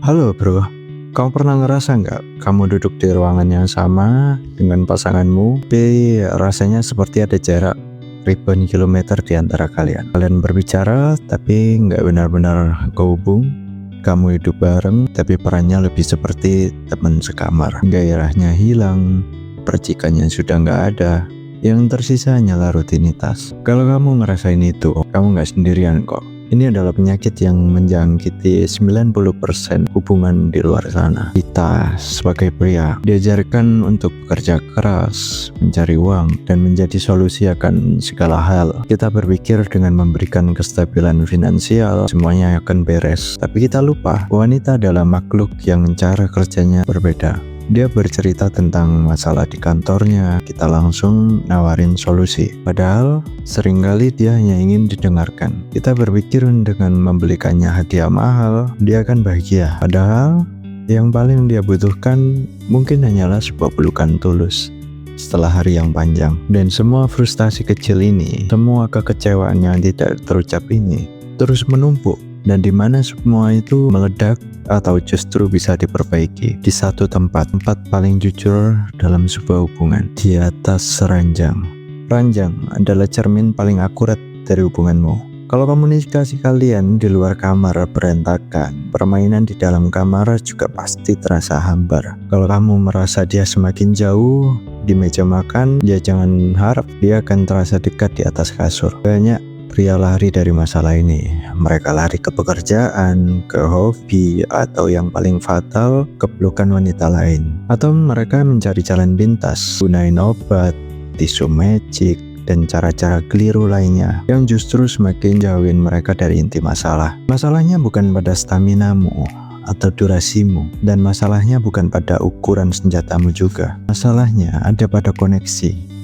Halo bro, kamu pernah ngerasa nggak kamu duduk di ruangan yang sama dengan pasanganmu, tapi rasanya seperti ada jarak ribuan kilometer di antara kalian. Kalian berbicara, tapi nggak benar-benar kehubung. Kamu hidup bareng, tapi perannya lebih seperti teman sekamar. Gairahnya hilang, percikannya sudah nggak ada. Yang tersisa hanyalah rutinitas. Kalau kamu ngerasain itu, kamu nggak sendirian kok. Ini adalah penyakit yang menjangkiti 90% hubungan di luar sana. Kita sebagai pria diajarkan untuk bekerja keras, mencari uang, dan menjadi solusi akan segala hal. Kita berpikir dengan memberikan kestabilan finansial, semuanya akan beres. Tapi kita lupa, wanita adalah makhluk yang cara kerjanya berbeda. Dia bercerita tentang masalah di kantornya, kita langsung nawarin solusi. Padahal seringkali dia hanya ingin didengarkan. Kita berpikir dengan membelikannya hadiah mahal, dia akan bahagia. Padahal yang paling dia butuhkan mungkin hanyalah sebuah pelukan tulus setelah hari yang panjang. Dan semua frustasi kecil ini, semua kekecewaan yang tidak terucap ini terus menumpuk. Dan di mana semua itu meledak atau justru bisa diperbaiki di satu tempat paling jujur dalam sebuah hubungan, di atas ranjang. Ranjang adalah cermin paling akurat dari hubunganmu. Kalau komunikasi kalian di luar kamar berantakan, permainan di dalam kamar juga pasti terasa hambar. Kalau kamu merasa dia semakin jauh di meja makan, ya jangan harap dia akan terasa dekat di atas kasur. Banyak pria lari dari masalah ini. Mereka lari ke pekerjaan, ke hobi, atau yang paling fatal, ke pelukan wanita lain. Atau mereka mencari jalan pintas, gunain obat, tisu magic, dan cara-cara keliru lainnya yang justru semakin jauhin mereka dari inti masalah. Masalahnya bukan pada staminamu atau durasimu, dan masalahnya bukan pada ukuran senjatamu juga. Masalahnya ada pada koneksi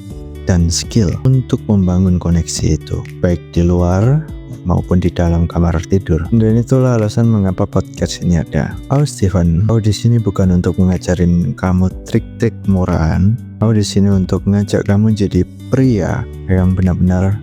dan skill untuk membangun koneksi itu, baik di luar maupun di dalam kamar tidur. Dan itulah alasan mengapa podcast ini ada. Aku Steven. Aku di sini bukan untuk mengajarin kamu trik-trik murahan. Aku di sini untuk ngajak kamu jadi pria yang benar-benar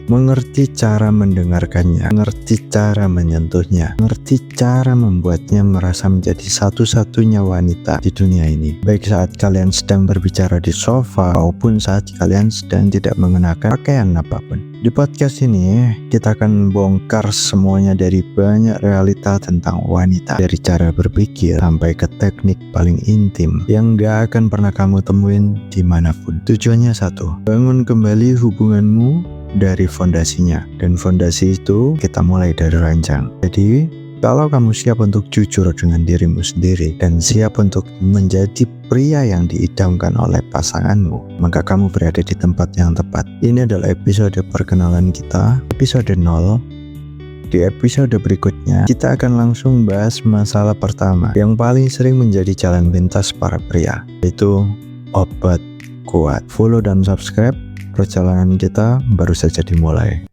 mengerti cara mendengarkannya, mengerti cara menyentuhnya, mengerti cara membuatnya merasa menjadi satu-satunya wanita di dunia ini. Baik saat kalian sedang berbicara di sofa maupun saat kalian sedang tidak mengenakan pakaian apapun. Di podcast ini kita akan bongkar semuanya, dari banyak realita tentang wanita, dari cara berpikir sampai ke teknik paling intim yang gak akan pernah kamu temuin dimanapun. Tujuannya satu, bangun kembali hubunganmu dari fondasinya, dan fondasi itu kita mulai dari ranjang. Jadi kalau kamu siap untuk jujur dengan dirimu sendiri dan siap untuk menjadi pria yang diidamkan oleh pasanganmu, maka kamu berada di tempat yang tepat. Ini adalah episode perkenalan kita, episode 0. Di episode berikutnya kita akan langsung bahas masalah pertama yang paling sering menjadi jalan pintas para pria, yaitu obat kuat. Follow dan subscribe. Perjalanan kita baru saja dimulai.